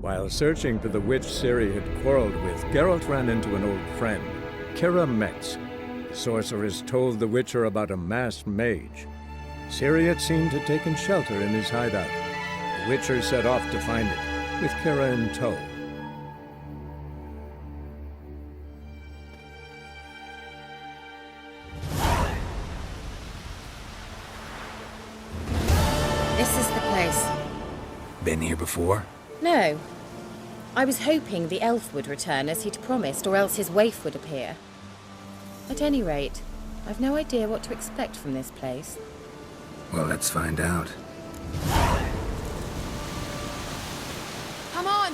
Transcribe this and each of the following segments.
While searching for the witch Ciri had quarreled with, Geralt ran into an old friend, Kira Metz. The sorceress told the Witcher about a masked mage. Ciri had seemed to have taken shelter in his hideout. The Witcher set off to find it, with Kira in tow. This is the place. Been here before? No. I was hoping the elf would return as he'd promised, or else his waif would appear. At any rate, I've no idea what to expect from this place. Well, let's find out. Come on!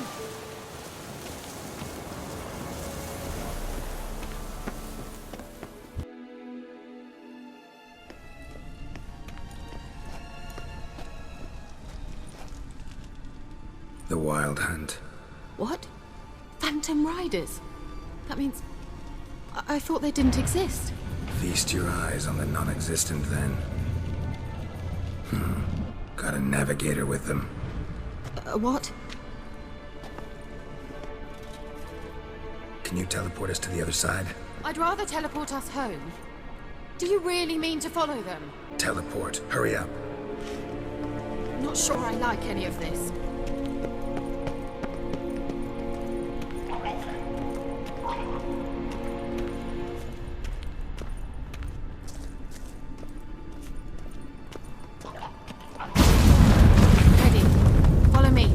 The Wild Hunt. What? Phantom Riders? That means... I thought they didn't exist. Feast your eyes on the non-existent, then. Got a navigator with them. What? Can you teleport us to the other side? I'd rather teleport us home. Do you really mean to follow them? Teleport. Hurry up. Not sure I like any of this. Ready. Follow me.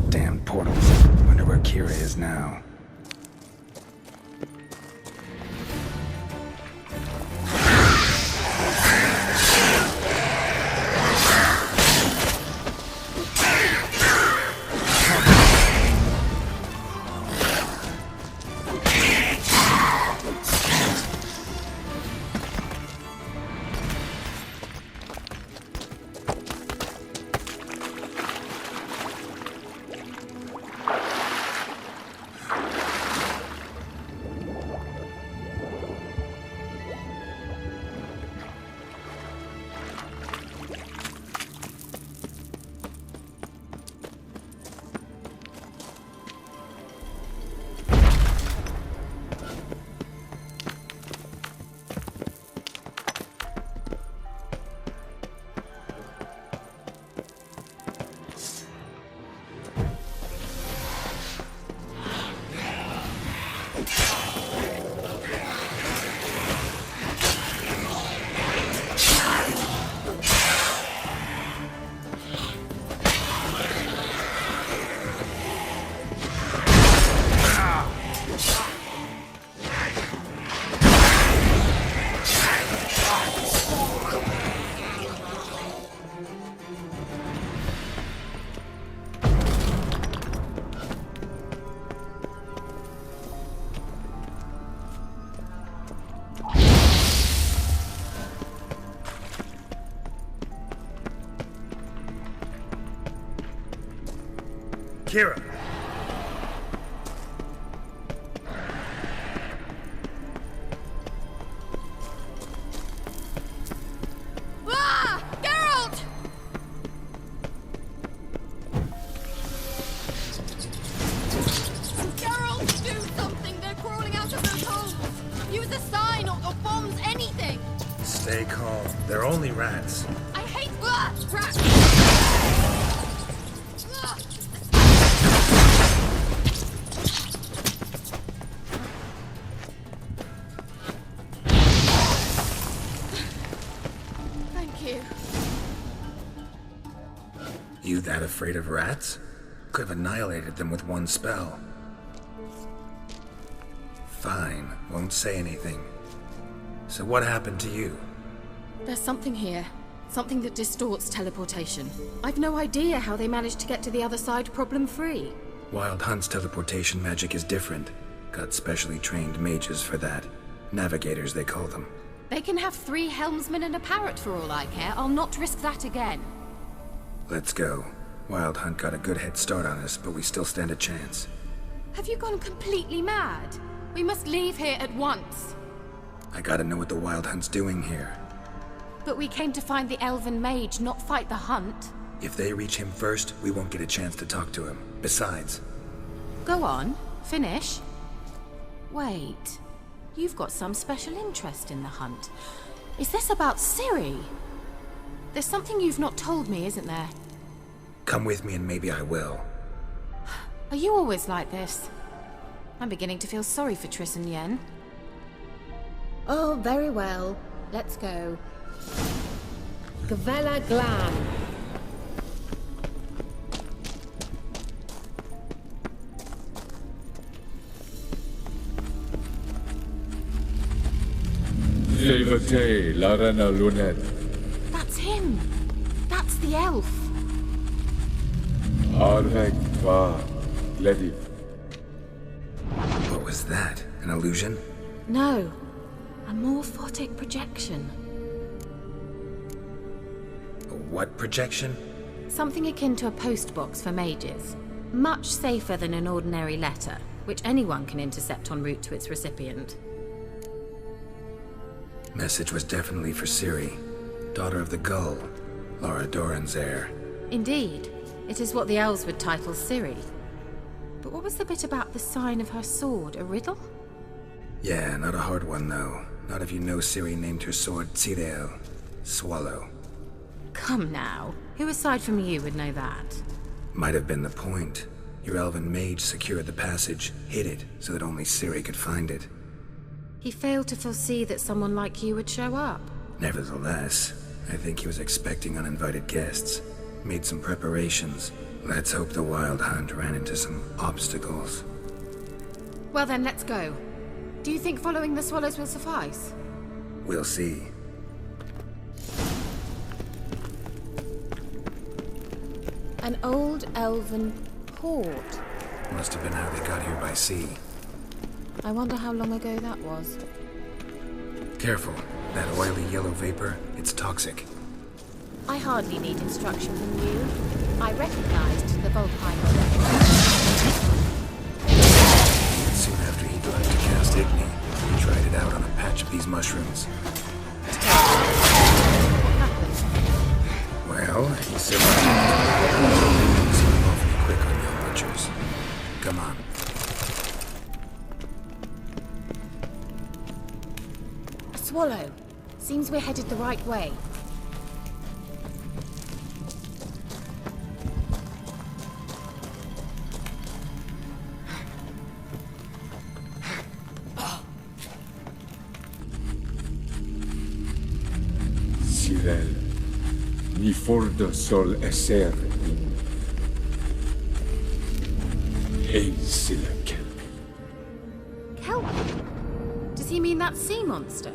Damn portals. Wonder where Kira is now. Kira! Ah! Geralt! Geralt, do something! They're crawling out of those holes! Use a sign or bombs, anything! Stay calm. They're only rats. I hate rats! Thank you. You that afraid of rats? Could have annihilated them with one spell. Fine, won't say anything. So what happened to you? There's something here. Something that distorts teleportation. I've no idea how they managed to get to the other side problem-free. Wild Hunt's teleportation magic is different. Got specially trained mages for that. Navigators, they call them. They can have 3 helmsmen and a parrot for all I care. I'll not risk that again. Let's go. Wild Hunt got a good head start on us, but we still stand a chance. Have you gone completely mad? We must leave here at once. I gotta know what the Wild Hunt's doing here. But we came to find the elven mage, not fight the hunt. If they reach him first, we won't get a chance to talk to him. Besides... Go on, finish. Wait, you've got some special interest in the hunt. Is this about Ciri? There's something you've not told me, isn't there? Come with me and maybe I will. Are you always like this? I'm beginning to feel sorry for Triss and Yen. Oh, very well. Let's go. Gavella Glam. Levate, Larena Lunet. That's him! That's the elf! Arvek Tva, Lediv. What was that? An illusion? No, a morphotic projection. A what projection? Something akin to a postbox for mages. Much safer than an ordinary letter, which anyone can intercept en route to its recipient. Message was definitely for Ciri, daughter of the Gull, Lara Doran's heir. Indeed, it is what the elves would title Ciri. But what was the bit about the sign of her sword, a riddle? Yeah, not a hard one though. Not if you know Ciri named her sword Tsirel, Swallow. Come now, who aside from you would know that? Might have been the point. Your elven mage secured the passage, hid it, so that only Ciri could find it. He failed to foresee that someone like you would show up. Nevertheless, I think he was expecting uninvited guests. Made some preparations. Let's hope the Wild Hunt ran into some obstacles. Well then, let's go. Do you think following the swallows will suffice? We'll see. An old elven port. Must have been how they got here by sea. I wonder how long ago that was. Careful. That oily yellow vapor, it's toxic. I hardly need instruction from you. I recognized the Volpine already. Soon after he'd learned to cast Igni, he tried it out on a patch of these mushrooms. What happened? Well, he said seem awfully quick on young butchers. Come on. A swallow. Seems we're headed the right way. Cyril, ni forda sol esser in. Ein silla kelpi. Kelpie? Does he mean that sea monster?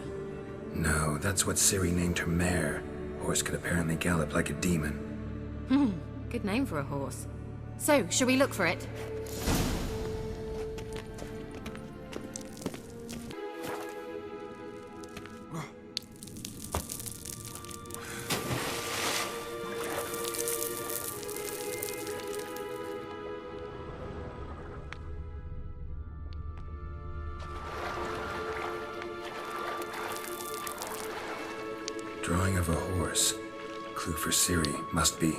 No, that's what Ciri named her mare. Horse could apparently gallop like a demon. Good name for a horse. So, shall we look for it? Drawing of a horse. Clue for Ciri, must be.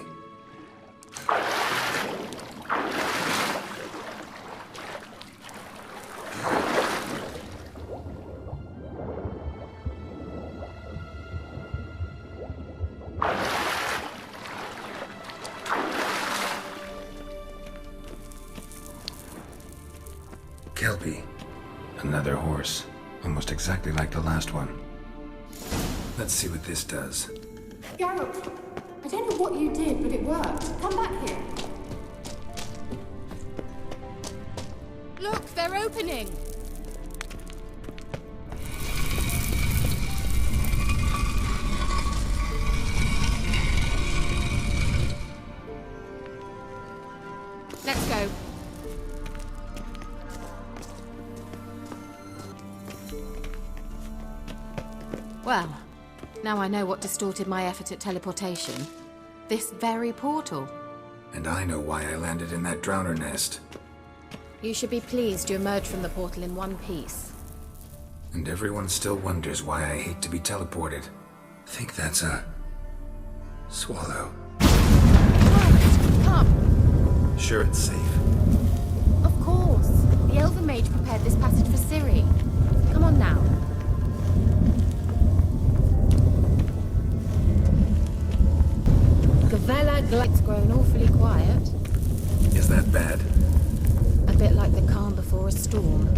Kelpie. Another horse. Almost exactly like the last one. Let's see what this does. Geralt, I don't know what you did, but it worked. Come back here. Look, they're opening! Let's go. Well, now I know what distorted my effort at teleportation. This very portal. And I know why I landed in that drowner nest. You should be pleased you emerged from the portal in one piece. And everyone still wonders why I hate to be teleported. Think that's a... swallow. Come! Sure it's safe. Of course. The Elven Mage prepared this passage for Ciri. Come on now. Gavella Glight's grown awfully quiet. Is that bad? A bit like the calm before a storm.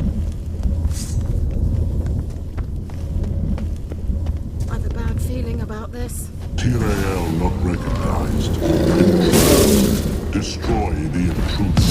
I've a bad feeling about this. Tyrael not recognized. Destroy the intruder.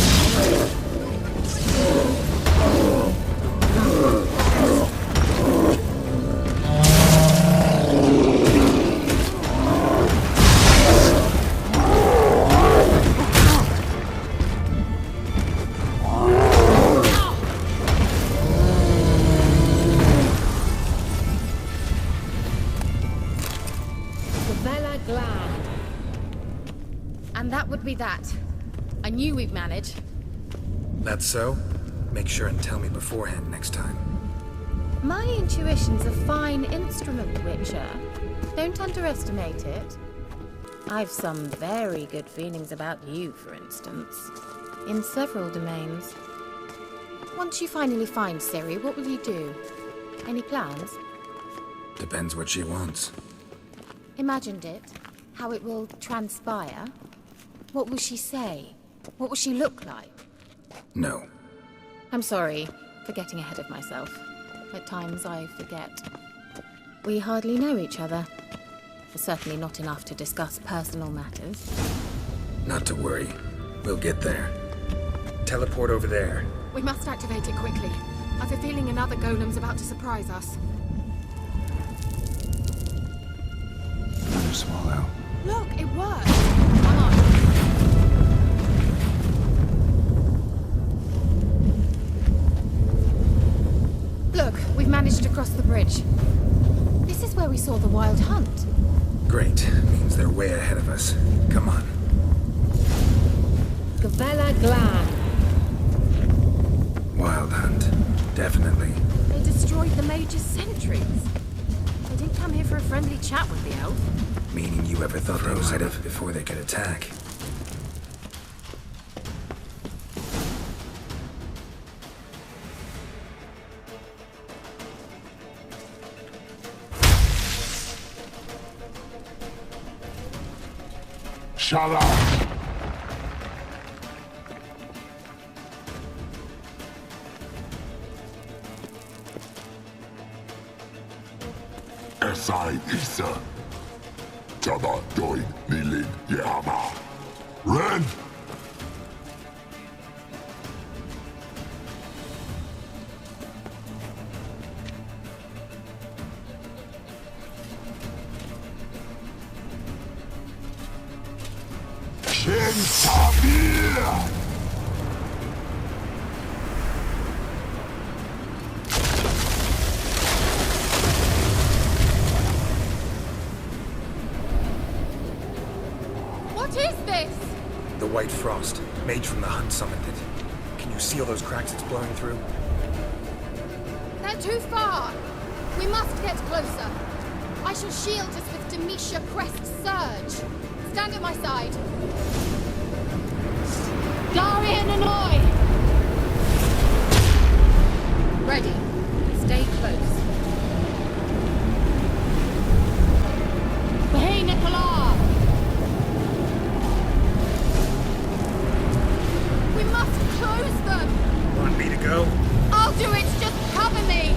And that would be that. I knew we'd manage. That's so? Make sure and tell me beforehand next time. My intuition's a fine instrument, Witcher. Don't underestimate it. I've some very good feelings about you, for instance. In several domains. Once you finally find Ciri, what will you do? Any plans? Depends what she wants. Imagined it. How it will transpire. What will she say? What will she look like? No. I'm sorry for getting ahead of myself. At times I forget. We hardly know each other. Certainly not enough to discuss personal matters. Not to worry. We'll get there. Teleport over there. We must activate it quickly. I've a feeling another golem's about to surprise us. Another swallow. Look, it worked! Come on. Look, we've managed to cross the bridge. This is where we saw the wild hunt. Great. Means they're way ahead of us. Come on. Gavella Glan. Wild hunt. Definitely. They destroyed the mage's sentries. They didn't come here for a friendly chat with the elf. Meaning you ever thought they might have before they could attack. Shut up! Esai Isa. Tada doin nilin yama. Ren! Shin Tabir! What is this? The White Frost. Mage from the hunt summoned it. Can you see all those cracks it's blowing through? They're too far. We must get closer. I shall shield us with Demetia Crest's surge. Stand at my side. Darian Annoy! Ready. Stay close. Hey, Nicola! We must close them! Want me to go? I'll do it! Just cover me!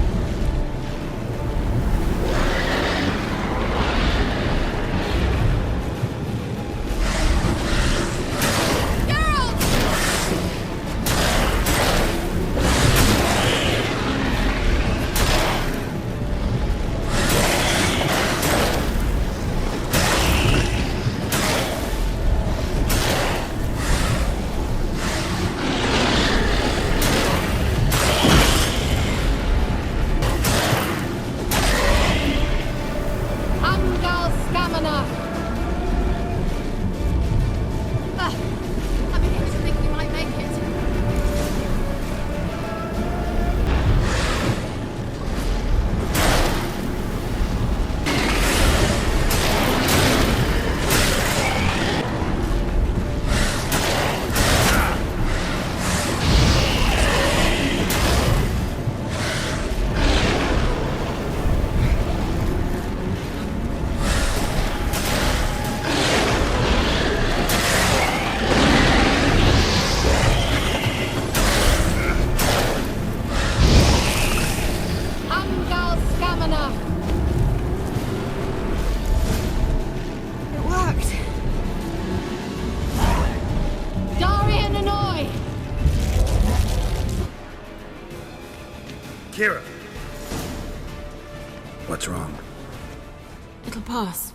It'll pass.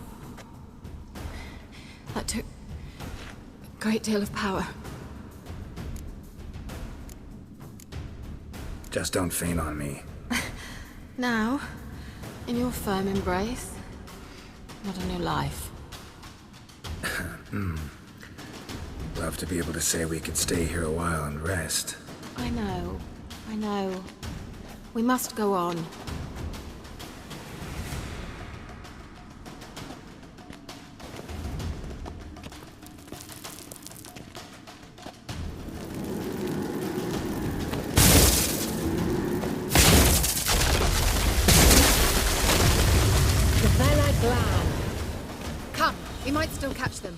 That took a great deal of power. Just don't faint on me. Now, in your firm embrace, not a new life. Love to be able to say we could stay here a while and rest. I know. We must go on. Come, we might still catch them.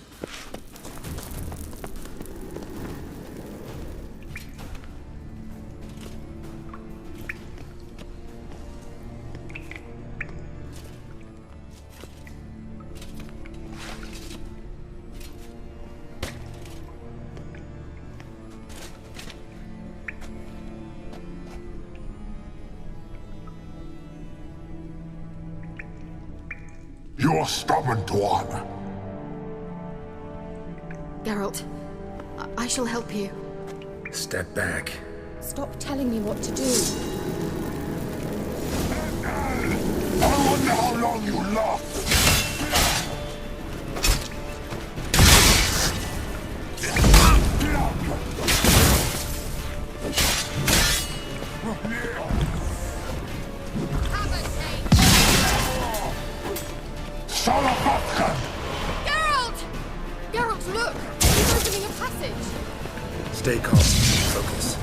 You're stubborn, Tuan. Geralt, I shall help you. Step back. Stop telling me what to do. I wonder how long you last. Geralt, look! He's opening a passage! Stay calm. Focus.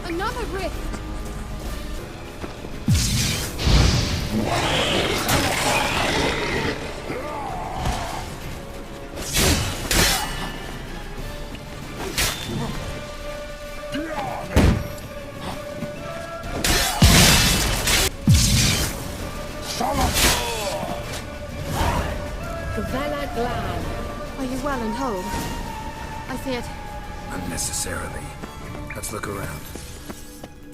Another rift! Are you well and whole? I feared... Unnecessarily. Let's look around.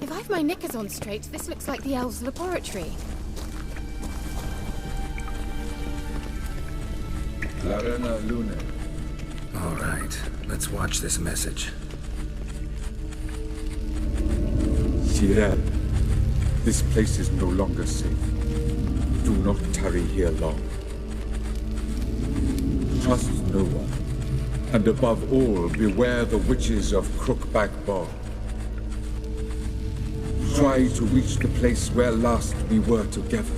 If I've my knickers on straight, this looks like the elves' laboratory. Larena Lune. All right, let's watch this message. Cyril, this place is no longer safe. Do not tarry here long. Trust no one. And above all, beware the witches of Crookback Bog. Try to reach the place where last we were together.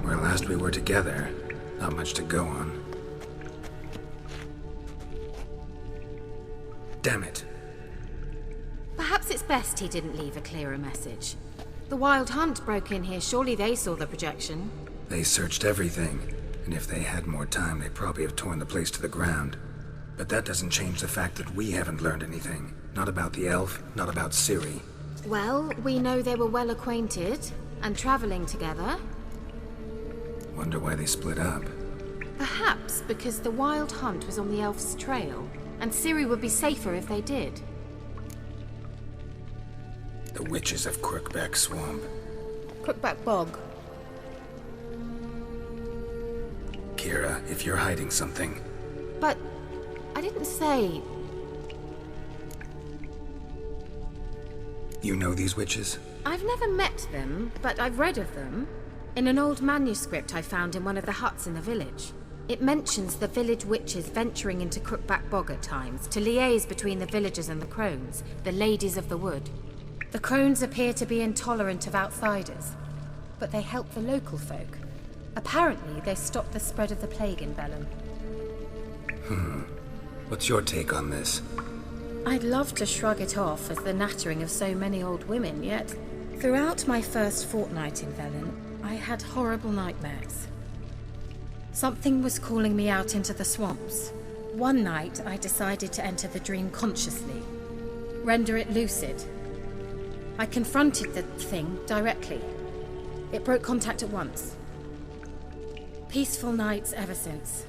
Where last we were together, not much to go on. Damn it. Perhaps it's best he didn't leave a clearer message. The Wild Hunt broke in here. Surely they saw the projection. They searched everything, and if they had more time, they'd probably have torn the place to the ground. But that doesn't change the fact that we haven't learned anything. Not about the elf, not about Ciri. Well, we know they were well acquainted and traveling together. Wonder why they split up. Perhaps because the Wild Hunt was on the elf's trail, and Ciri would be safer if they did. The witches of Crookback Swamp. Crookback Bog. Kira, if you're hiding something... But I didn't say... You know these witches? I've never met them, but I've read of them. In an old manuscript I found in one of the huts in the village. It mentions the village witches venturing into Crookback Bog at times to liaise between the villagers and the crones, the ladies of the wood. The crones appear to be intolerant of outsiders, but they help the local folk. Apparently, they stopped the spread of the plague in Bellum. What's your take on this? I'd love to shrug it off as the nattering of so many old women, yet throughout my first fortnight in Velen, I had horrible nightmares. Something was calling me out into the swamps. One night, I decided to enter the dream consciously, render it lucid. I confronted the thing directly. It broke contact at once. Peaceful nights ever since.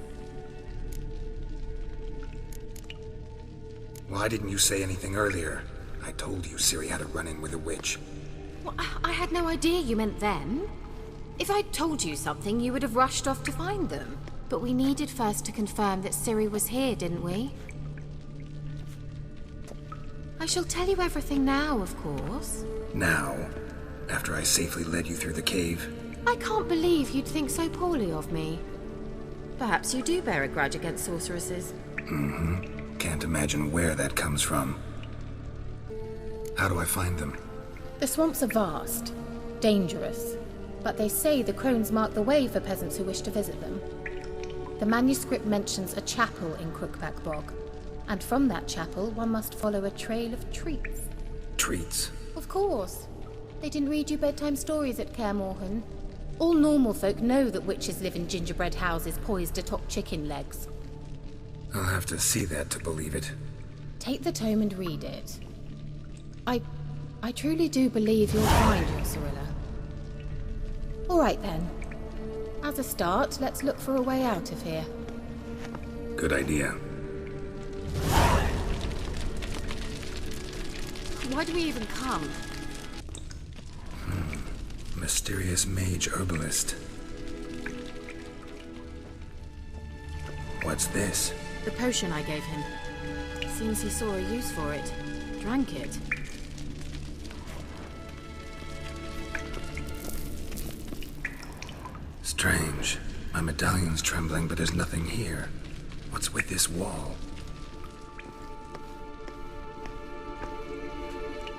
Why didn't you say anything earlier? I told you Ciri had a run-in with a witch. Well, I had no idea you meant then. If I'd told you something, you would have rushed off to find them. But we needed first to confirm that Ciri was here, didn't we? I shall tell you everything now, of course. Now? After I safely led you through the cave? I can't believe you'd think so poorly of me. Perhaps you do bear a grudge against sorceresses. Mm-hmm. Can't imagine where that comes from. How do I find them? The swamps are vast, dangerous, but they say the crones mark the way for peasants who wish to visit them. The manuscript mentions a chapel in Crookback Bog, and from that chapel one must follow a trail of treats. Treats? Of course. They didn't read you bedtime stories at Kaer Morhen. All normal folk know that witches live in gingerbread houses poised atop chicken legs. I'll have to see that to believe it. Take the tome and read it. I truly do believe you'll find your Cirilla. All right then. As a start, let's look for a way out of here. Good idea. Why do we even come? Mysterious mage herbalist. What's this? The potion I gave him. Seems he saw a use for it. Drank it. Strange. My medallion's trembling, but there's nothing here. What's with this wall?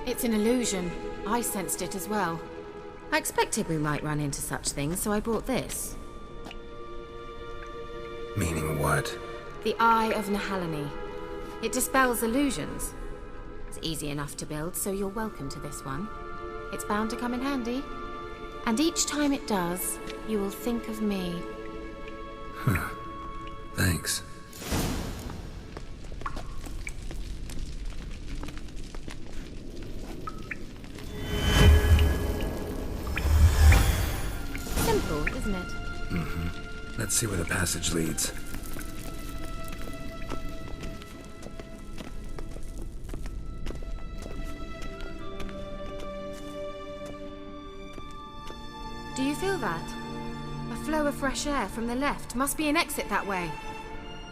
It's an illusion. I sensed it as well. I expected we might run into such things, so I brought this. Meaning what? The Eye of Nahalani. It dispels illusions. It's easy enough to build, so you're welcome to this one. It's bound to come in handy. And each time it does, you will think of me. Huh. Thanks. Simple, isn't it? Mm-hmm. Let's see where the passage leads. Do you feel that? A flow of fresh air from the left. Must be an exit that way.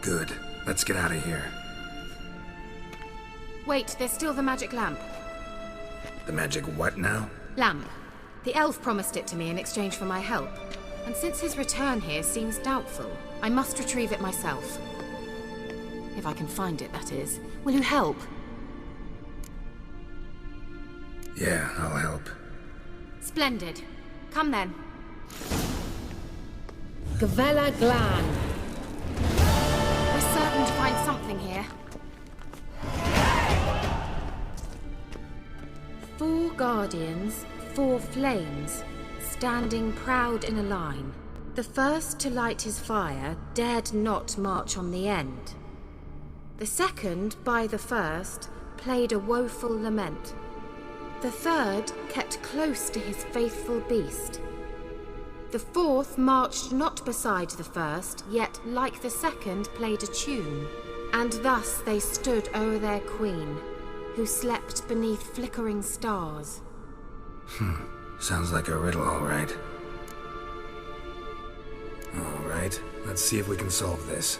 Good. Let's get out of here. Wait, there's still the magic lamp. The magic what now? Lamp. The elf promised it to me in exchange for my help. And since his return here seems doubtful, I must retrieve it myself. If I can find it, that is. Will you help? Yeah, I'll help. Splendid. Come then. Gavella Glan. We're certain to find something here. 4 guardians, 4 flames, standing proud in a line. The first to light his fire dared not march on the end. The second, by the first, played a woeful lament. The third kept close to his faithful beast. The fourth marched not beside the first, yet, like the second, played a tune. And thus they stood o'er their queen, who slept beneath flickering stars. Sounds like a riddle, all right. All right, let's see if we can solve this.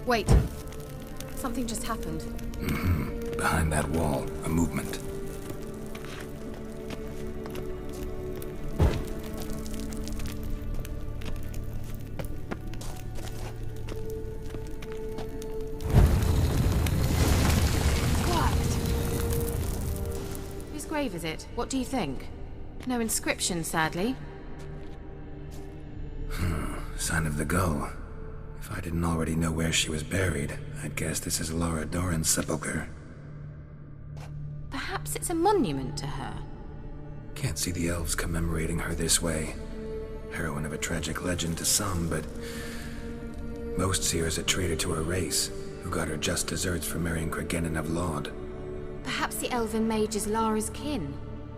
Wait. Something just happened. Mm-hmm. Behind that wall, a movement. grave, is it? What do you think? No inscription, sadly. Sign of the gull. If I didn't already know where she was buried, I'd guess this is Laura Doran's sepulcher. Perhaps it's a monument to her. Can't see the elves commemorating her this way. Heroine of a tragic legend to some, but most see her as a traitor to her race, who got her just desserts for marrying Cregennan of Laud. Perhaps the elven mage is Lara's kin.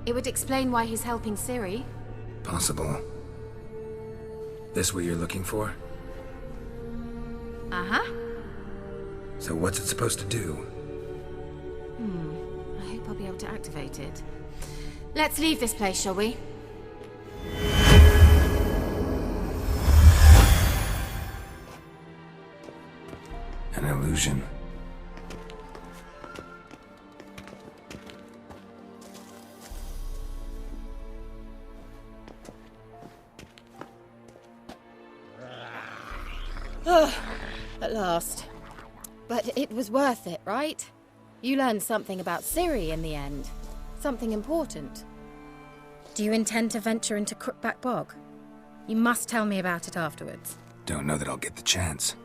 It would explain why he's helping Ciri. Possible. This what you're looking for? Uh-huh. So what's it supposed to do? I hope I'll be able to activate it. Let's leave this place, shall we? An illusion. At last. But it was worth it, right? You learned something about Ciri in the end. Something important. Do you intend to venture into Crookback Bog? You must tell me about it afterwards. Don't know that I'll get the chance.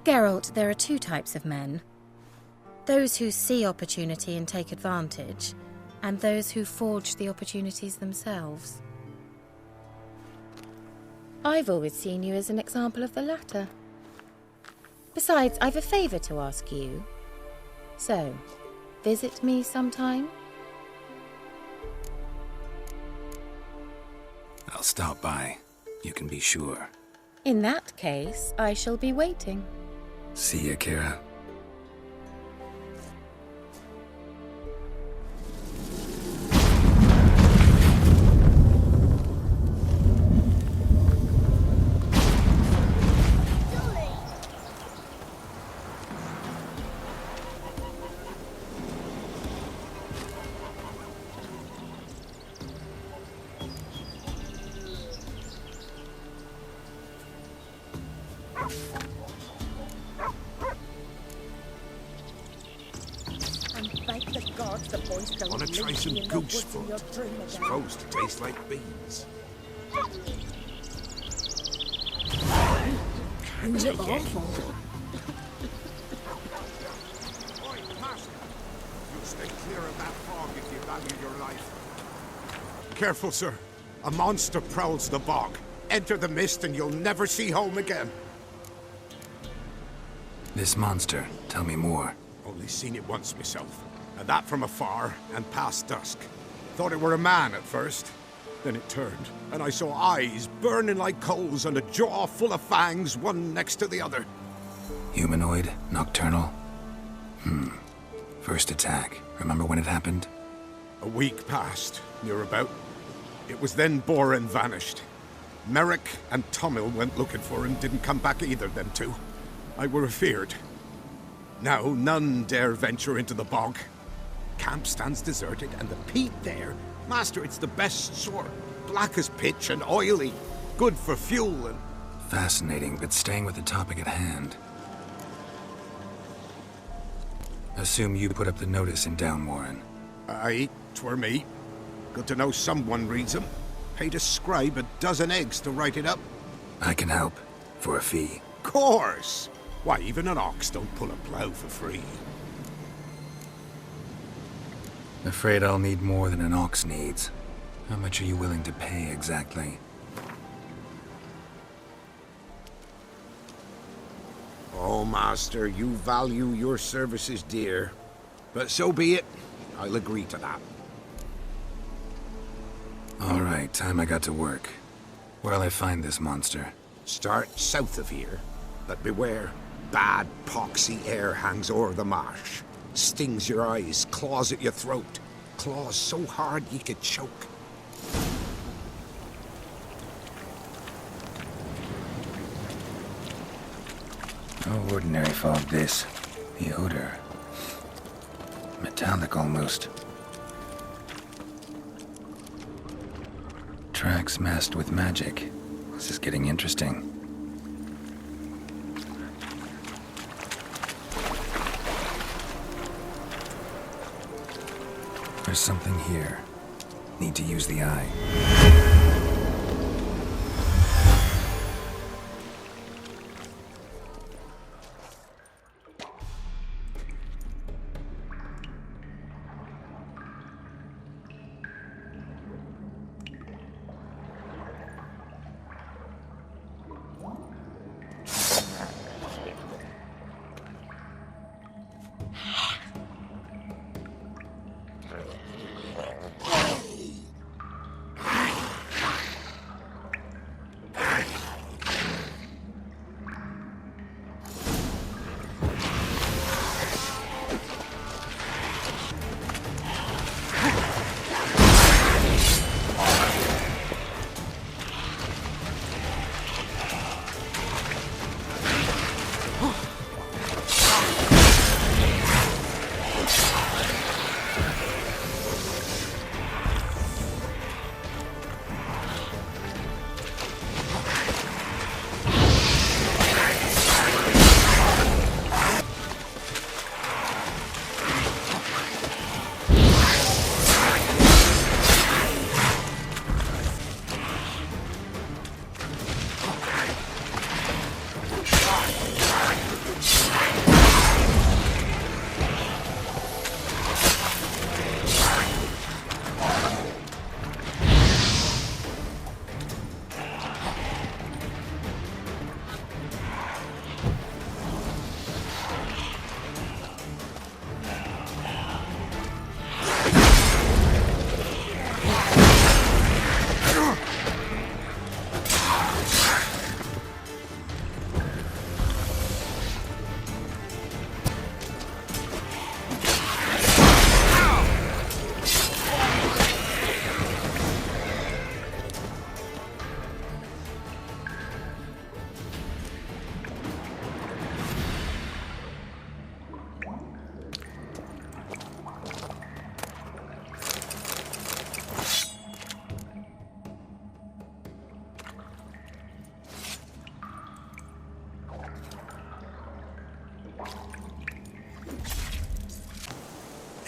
Geralt, there are two types of men. Those who see opportunity and take advantage, and those who forge the opportunities themselves. I've always seen you as an example of the latter. Besides, I've a favor to ask you. So, visit me sometime? I'll stop by. You can be sure. In that case, I shall be waiting. See ya, Kira. Wanna try some goose foot? Supposed to taste like beans. Can't take it. Oi, master! You stay clear of that fog if you value your life. Careful, sir. A monster prowls the bog. Enter the mist and you'll never see home again. This monster, tell me more. Only seen it once myself. And that from afar, and past dusk. Thought it were a man at first. Then it turned, and I saw eyes burning like coals and a jaw full of fangs, one next to the other. Humanoid? Nocturnal? First attack. Remember when it happened? A week passed, near about. It was then Boren vanished. Merrick and Tomil went looking for him, didn't come back either, them two. I were afeard. Now none dare venture into the bog. Camp stands deserted, and the peat there, master, it's the best sort. Black as pitch and oily. Good for fuel and... Fascinating, but staying with the topic at hand. Assume you put up the notice in Downwarren. Aye, 'twere me. Good to know someone reads 'em. Paid a scribe a dozen eggs to write it up. I can help. For a fee. Course! Why, even an ox don't pull a plough for free. Afraid I'll need more than an ox needs. How much are you willing to pay exactly? Oh, master, you value your services dear. But so be it. I'll agree to that. All right, time I got to work. Where'll I find this monster? Start south of here. But beware. Bad, poxy air hangs o'er the marsh. Stings your eyes, claws at your throat. Claws so hard ye could choke. No ordinary fog, this. The odor. Metallic almost. Tracks masked with magic. This is getting interesting. There's something here. Need to use the eye.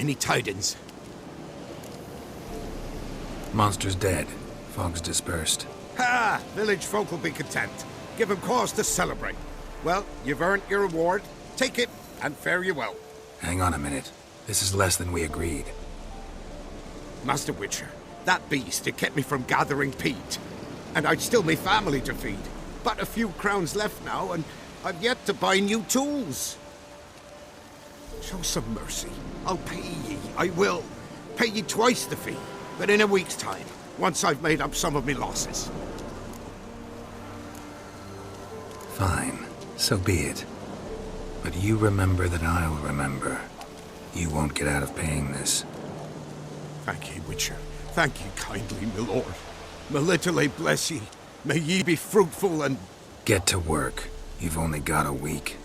Any tidings? Monster's dead. Fog's dispersed. Ha! Village folk will be content. Give them cause to celebrate. Well, you've earned your reward. Take it, and fare you well. Hang on a minute. This is less than we agreed. Master Witcher, that beast, it kept me from gathering peat. And I'd still me family to feed. But a few crowns left now, and I've yet to buy new tools. Show some mercy. I'll pay ye. I will. Pay ye twice the fee, but in a week's time, once I've made up some of me losses. Fine. So be it. But you remember that I'll remember. You won't get out of paying this. Thank ye, Witcher. Thank ye kindly, my lord. Melitele bless ye. May ye be fruitful and... Get to work. You've only got a week.